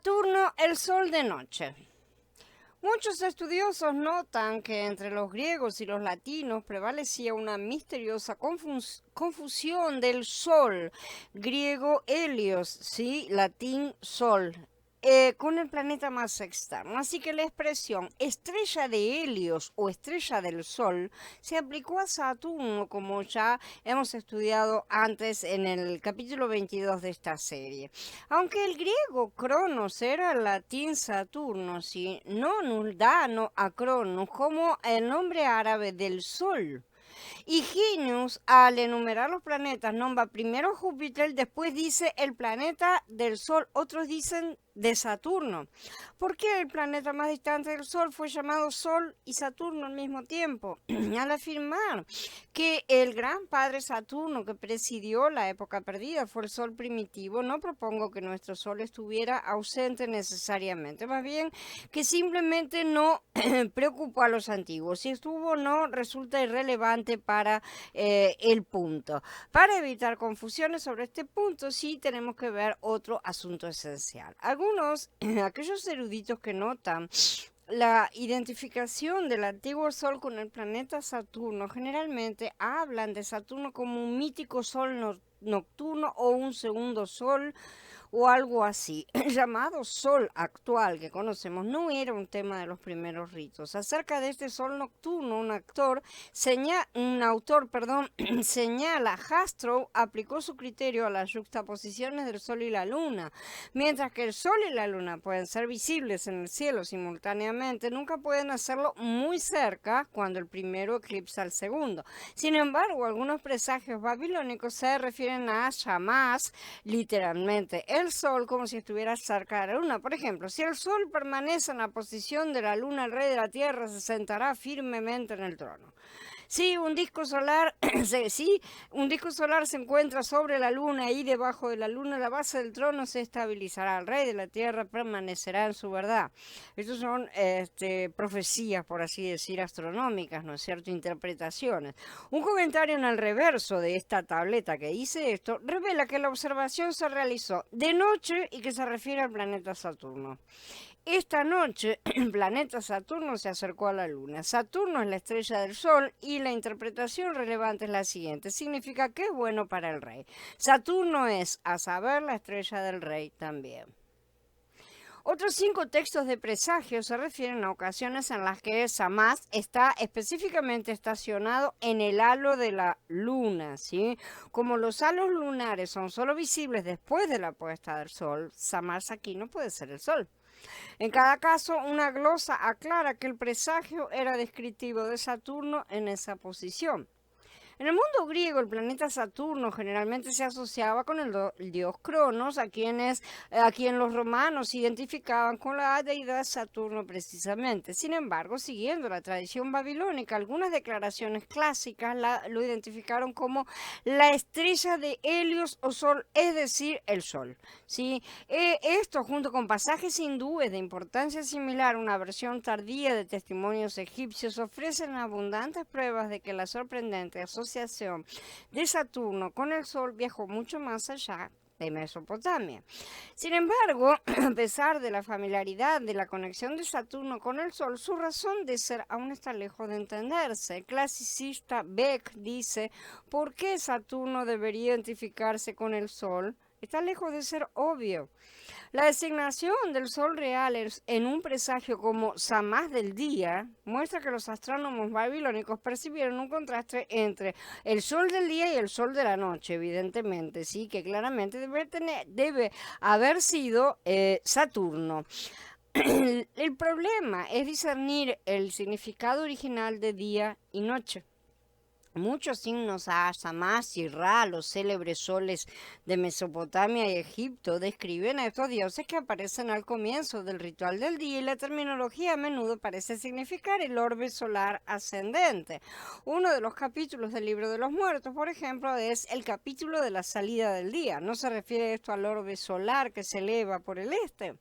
Saturno, el sol de noche. Muchos estudiosos notan que entre los griegos y los latinos prevalecía una misteriosa confusión del sol, griego helios, ¿sí? Latín sol, con el planeta más externo. Así que la expresión estrella de Helios o estrella del Sol se aplicó a Saturno, como ya hemos estudiado antes en el capítulo 22 de esta serie. Aunque el griego Cronos era el latín Saturno, ¿sí? No nos da a Cronos como el nombre árabe del Sol. Higinus, al enumerar los planetas, nombra primero Júpiter, después dice el planeta del Sol, otros dicen de Saturno. ¿Por qué el planeta más distante del Sol fue llamado Sol y Saturno al mismo tiempo? Al afirmar que el gran padre Saturno que presidió la época perdida fue el Sol primitivo, no propongo que nuestro Sol estuviera ausente necesariamente, más bien que simplemente no preocupó a los antiguos. Si estuvo o no resulta irrelevante para el punto. Para evitar confusiones sobre este punto, sí tenemos que ver otro asunto esencial. Aquellos eruditos que notan la identificación del antiguo Sol con el planeta Saturno generalmente hablan de Saturno como un mítico Sol nocturno o un segundo Sol o algo así. El llamado sol actual que conocemos no era un tema de los primeros ritos. Acerca de este sol nocturno, un autor señala, Jastrow aplicó su criterio a las juxtaposiciones del sol y la luna. Mientras que el sol y la luna pueden ser visibles en el cielo simultáneamente, nunca pueden hacerlo muy cerca cuando el primero eclipsa al segundo. Sin embargo, algunos presagios babilónicos se refieren a Shamash, literalmente el sol, como si estuviera cerca de la luna. Por ejemplo, si el sol permanece en la posición de la luna, el rey de la tierra se sentará firmemente en el trono. Si un disco solar, un disco solar se encuentra sobre la luna y debajo de la luna, la base del trono se estabilizará. El rey de la tierra permanecerá en su verdad. Estas son profecías, por así decir, astronómicas, ¿no es cierto? Interpretaciones. Un comentario en el reverso de esta tableta que dice esto revela que la observación se realizó de noche y que se refiere al planeta Saturno. Esta noche, el planeta Saturno se acercó a la Luna. Saturno es la estrella del Sol y la interpretación relevante es la siguiente. Significa que es bueno para el rey. Saturno es, a saber, la estrella del rey también. Otros 5 textos de presagio se refieren a ocasiones en las que Shamash está específicamente estacionado en el halo de la luna, ¿sí? Como los halos lunares son solo visibles después de la puesta del sol, Shamash aquí no puede ser el sol. En cada caso, una glosa aclara que el presagio era descriptivo de Saturno en esa posición. En el mundo griego, el planeta Saturno generalmente se asociaba con el dios Cronos, a quien los romanos identificaban con la deidad Saturno precisamente. Sin embargo, siguiendo la tradición babilónica, algunas declaraciones clásicas lo identificaron como la estrella de Helios o Sol, es decir, el Sol. ¿Sí? Esto, junto con pasajes hindúes de importancia similar, una versión tardía de testimonios egipcios, ofrecen abundantes pruebas de que la sorprendente asociación de Saturno con el Sol viajó mucho más allá de Mesopotamia. Sin embargo, a pesar de la familiaridad de la conexión de Saturno con el Sol, su razón de ser aún está lejos de entenderse. El clasicista Beck dice, ¿por qué Saturno debería identificarse con el Sol? Está lejos de ser obvio. La designación del Sol real en un presagio como Shamash del día muestra que los astrónomos babilónicos percibieron un contraste entre el Sol del día y el Sol de la noche, evidentemente, sí, que claramente debe haber sido Saturno. El problema es discernir el significado original de día y noche. Muchos signos a Shamash y Ra, los célebres soles de Mesopotamia y Egipto, describen a estos dioses que aparecen al comienzo del ritual del día y la terminología a menudo parece significar el orbe solar ascendente. Uno de los capítulos del Libro de los Muertos, por ejemplo, es el capítulo de la salida del día. No se refiere esto al orbe solar que se eleva por el este.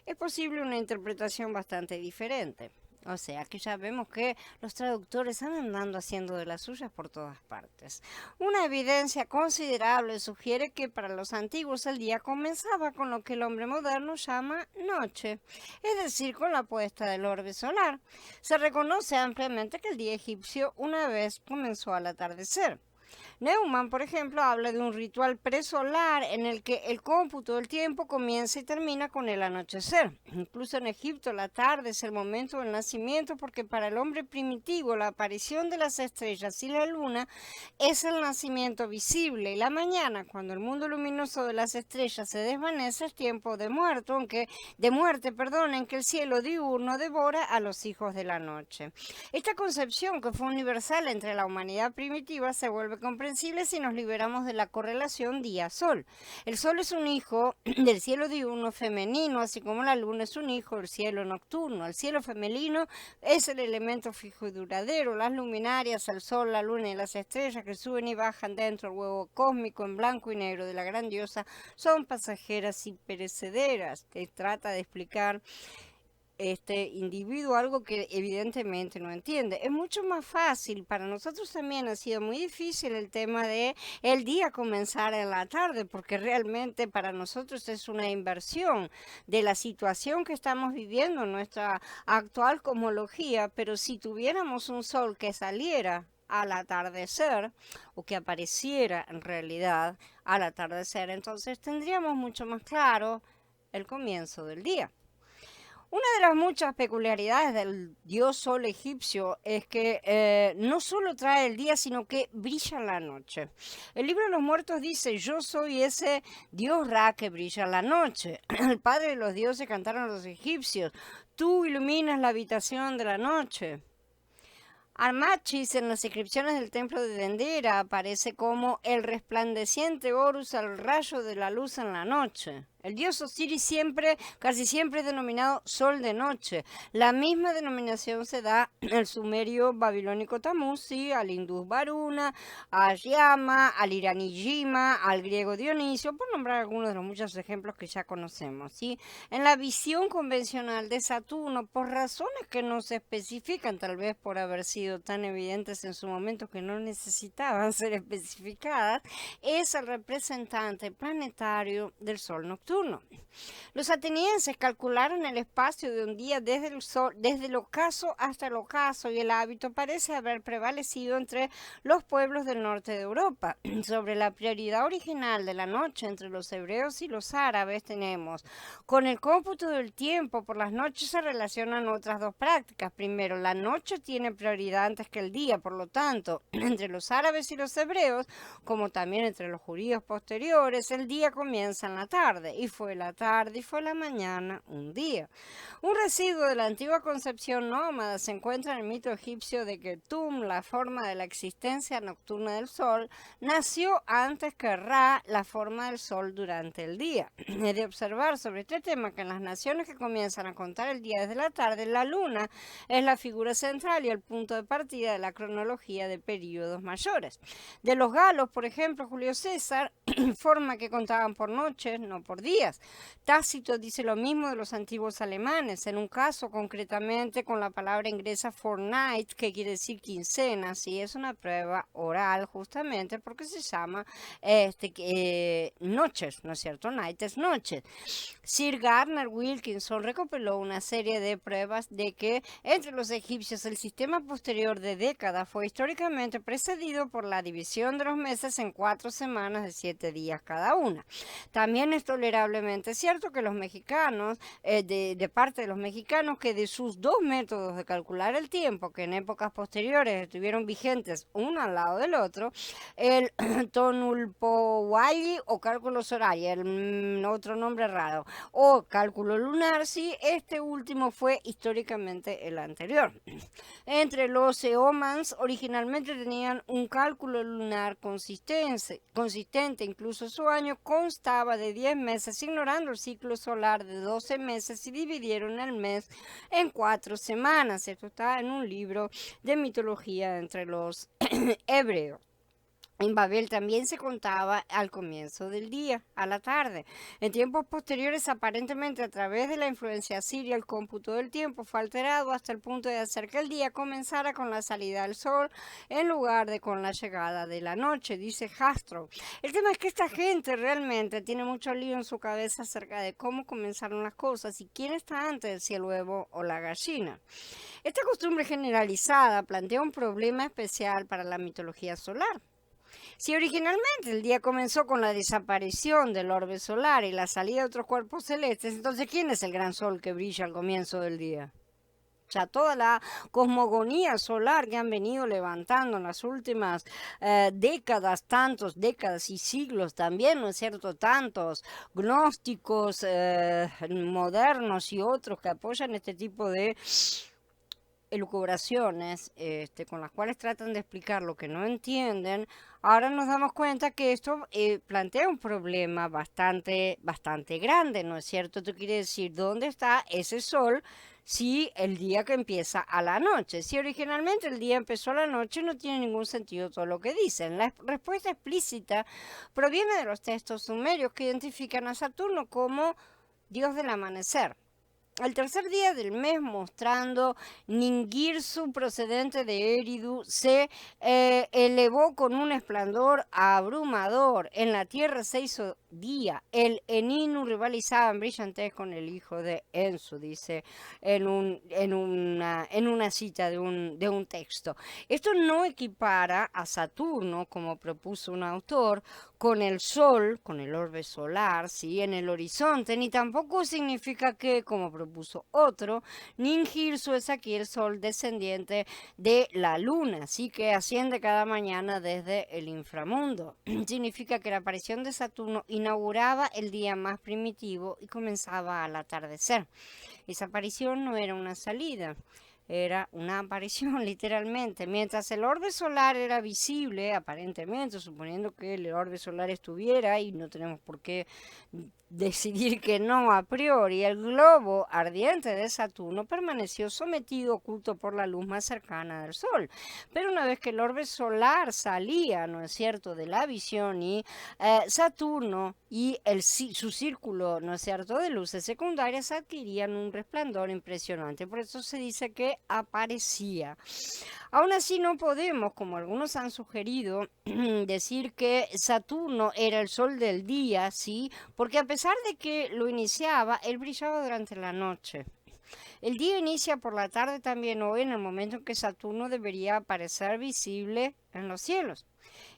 Es posible una interpretación bastante diferente. O sea que ya vemos que los traductores andan andando haciendo de las suyas por todas partes. Una evidencia considerable sugiere que para los antiguos el día comenzaba con lo que el hombre moderno llama noche, es decir, con la puesta del orbe solar. Se reconoce ampliamente que el día egipcio una vez comenzó al atardecer. Neumann, por ejemplo, habla de un ritual presolar en el que el cómputo del tiempo comienza y termina con el anochecer. Incluso en Egipto la tarde es el momento del nacimiento porque para el hombre primitivo la aparición de las estrellas y la luna es el nacimiento visible y la mañana, cuando el mundo luminoso de las estrellas se desvanece, es tiempo de muerte, en que el cielo diurno devora a los hijos de la noche. Esta concepción, que fue universal entre la humanidad primitiva, se vuelve comprensible si nos liberamos de la correlación día-sol. El sol es un hijo del cielo diurno femenino, así como la luna es un hijo del cielo nocturno. El cielo femenino es el elemento fijo y duradero. Las luminarias, el sol, la luna y las estrellas que suben y bajan dentro del huevo cósmico en blanco y negro de la gran diosa son pasajeras y perecederas. Que trata de explicar este individuo algo que evidentemente no entiende. Es mucho más fácil, para nosotros también ha sido muy difícil el tema de el día comenzar en la tarde, porque realmente para nosotros es una inversión de la situación que estamos viviendo en nuestra actual cosmología, pero si tuviéramos un sol que saliera al atardecer o que apareciera en realidad al atardecer, entonces tendríamos mucho más claro el comienzo del día. Una de las muchas peculiaridades del dios sol egipcio es que no solo trae el día, sino que brilla en la noche. El libro de los muertos dice: yo soy ese dios Ra que brilla en la noche. El padre de los dioses cantaron los egipcios: tú iluminas la habitación de la noche. Armachis en las inscripciones del templo de Dendera aparece como el resplandeciente Horus al rayo de la luz en la noche. El dios Osiris casi siempre es denominado sol de noche. La misma denominación se da al sumerio babilónico Tamuz, ¿sí?, al hindú Varuna, a Yama, al iraní Yima, al griego Dionisio, por nombrar algunos de los muchos ejemplos que ya conocemos, ¿sí? En la visión convencional de Saturno, por razones que no se especifican, tal vez por haber sido tan evidentes en su momento que no necesitaban ser especificadas, es el representante planetario del sol nocturno. Los atenienses calcularon el espacio de un día desde el ocaso hasta el ocaso, y el hábito parece haber prevalecido entre los pueblos del norte de Europa. Sobre la prioridad original de la noche entre los hebreos y los árabes tenemos: con el cómputo del tiempo por las noches se relacionan otras dos prácticas. Primero, la noche tiene prioridad antes que el día, por lo tanto, entre los árabes y los hebreos, como también entre los judíos posteriores, el día comienza en la tarde, y fue la tarde y fue la mañana un día. Un residuo de la antigua concepción nómada se encuentra en el mito egipcio de que Tum, la forma de la existencia nocturna del sol, nació antes que Ra, la forma del sol durante el día. He de observar sobre este tema que en las naciones que comienzan a contar el día desde la tarde, la luna es la figura central y el punto de partida de la cronología de períodos mayores. De los galos, por ejemplo, Julio César informa que contaban por noches, no por días. Tácito dice lo mismo de los antiguos alemanes, en un caso concretamente con la palabra inglesa fortnight, que quiere decir quincena, sí, es una prueba oral justamente porque se llama noches, ¿no es cierto? Night es noches. Sir Gardner Wilkinson recopiló una serie de pruebas de que entre los egipcios el sistema posterior de décadas fue históricamente precedido por la división de los meses en 4 semanas de 7 días cada una. También es tolerablemente cierto que los mexicanos, de parte de los mexicanos, que de sus dos métodos de calcular el tiempo, que en épocas posteriores estuvieron vigentes uno al lado del otro, el Tonulpowalli o cálculo solar, el otro nombre raro, o cálculo lunar, sí, este último fue históricamente el anterior. Entre los Eomans originalmente tenían un cálculo lunar consistente, incluso su año constaba de 10 meses, ignorando el ciclo solar de 12 meses, y dividieron el mes en 4 semanas. Esto está en un libro de mitología entre los hebreos. En Babel también se contaba al comienzo del día, a la tarde. En tiempos posteriores, aparentemente a través de la influencia asiria, el cómputo del tiempo fue alterado hasta el punto de hacer que el día comenzara con la salida del sol en lugar de con la llegada de la noche, dice Jastrow. El tema es que esta gente realmente tiene mucho lío en su cabeza acerca de cómo comenzaron las cosas y quién está antes, si el huevo o la gallina. Esta costumbre generalizada plantea un problema especial para la mitología solar. Si originalmente el día comenzó con la desaparición del orbe solar y la salida de otros cuerpos celestes, entonces ¿quién es el gran sol que brilla al comienzo del día? O sea, toda la cosmogonía solar que han venido levantando en las últimas décadas, tantos décadas y siglos también, ¿no es cierto? Tantos gnósticos modernos y otros que apoyan este tipo de elucubraciones con las cuales tratan de explicar lo que no entienden, ahora nos damos cuenta que esto plantea un problema bastante grande, ¿no es cierto? Esto quiere decir, ¿dónde está ese sol si el día que empieza a la noche? Si originalmente el día empezó a la noche, no tiene ningún sentido todo lo que dicen. La respuesta explícita proviene de los textos sumerios que identifican a Saturno como dios del amanecer. El tercer día del mes, mostrando Ningirsu procedente de Eridu, se elevó con un esplendor abrumador. En la tierra se hizo día. El Eninu rivalizaba en brillantez con el hijo de Ensu, dice en una cita de un texto. Esto no equipara a Saturno, como propuso un autor, con el Sol, con el orbe solar, ¿sí? En el horizonte, ni tampoco significa que, como propuso otro, Ningirsu es aquí el Sol descendiente de la Luna, ¿sí? Que asciende cada mañana desde el inframundo. Significa que la aparición de Saturno inauguraba el día más primitivo y comenzaba al atardecer. Esa aparición no era una salida, era una aparición literalmente. Mientras el orbe solar era visible, aparentemente, suponiendo que el orbe solar estuviera, y no tenemos por qué decidir que no a priori, el globo ardiente de Saturno permaneció sometido, oculto por la luz más cercana del Sol. Pero una vez que el orbe solar salía, ¿no es cierto?, de la visión y Saturno y su círculo, ¿no es cierto?, de luces secundarias adquirían un resplandor impresionante. Por eso se dice que aparecía. Aún así no podemos, como algunos han sugerido, decir que Saturno era el sol del día, ¿sí? Porque a pesar de que lo iniciaba, él brillaba durante la noche. El día inicia por la tarde también hoy, en el momento en que Saturno debería aparecer visible en los cielos.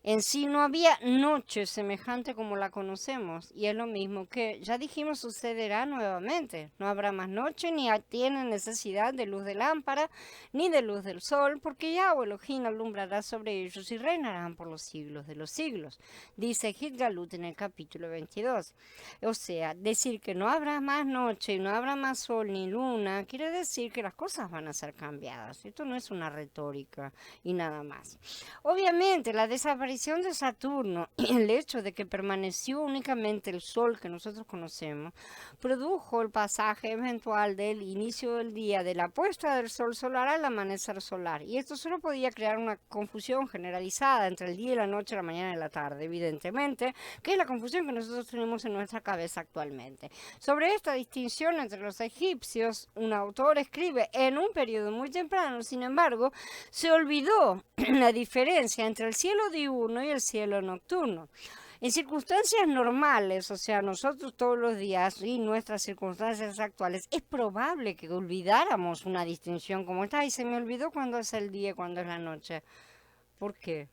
En sí no había noche semejante como la conocemos, y es lo mismo que ya dijimos sucederá nuevamente. No habrá más noche, ni tiene necesidad de luz de lámpara, ni de luz del sol, porque Yahweh Elohim alumbrará sobre ellos y reinarán por los siglos de los siglos, dice Gitgalut en el capítulo 22. O sea, decir que no habrá más noche y no habrá más sol ni luna, quiere decir que las cosas van a ser cambiadas. Esto no es una retórica y nada más. Obviamente, la desaparición de Saturno y el hecho de que permaneció únicamente el Sol que nosotros conocemos, produjo el pasaje eventual del inicio del día, de la puesta del Sol solar al amanecer solar. Y esto solo podía crear una confusión generalizada entre el día y la noche, la mañana y la tarde, evidentemente, que es la confusión que nosotros tenemos en nuestra cabeza actualmente. Sobre esta distinción entre los egipcios, un autor escribe en un periodo muy temprano, sin embargo, se olvidó la diferencia entre el cielo diurno y el cielo nocturno. En circunstancias normales, o sea, nosotros todos los días y nuestras circunstancias actuales, es probable que olvidáramos una distinción como esta. Y se me olvidó cuándo es el día y cuándo es la noche. ¿Por qué?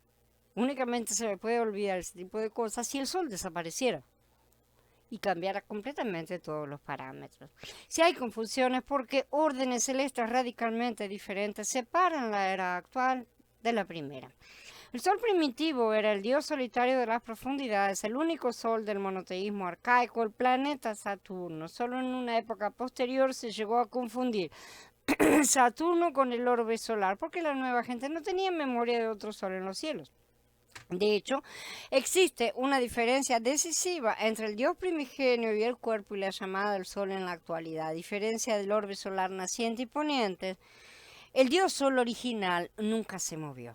Únicamente se me puede olvidar ese tipo de cosas si el sol desapareciera y cambiara completamente todos los parámetros. Si hay confusiones porque órdenes celestes radicalmente diferentes separan la era actual de la primera. El sol primitivo era el dios solitario de las profundidades, el único sol del monoteísmo arcaico, el planeta Saturno. Solo en una época posterior se llegó a confundir Saturno con el orbe solar, porque la nueva gente no tenía memoria de otro sol en los cielos. De hecho, existe una diferencia decisiva entre el dios primigenio y el cuerpo y la llamada del sol en la actualidad. A diferencia del orbe solar naciente y poniente, el dios sol original nunca se movió.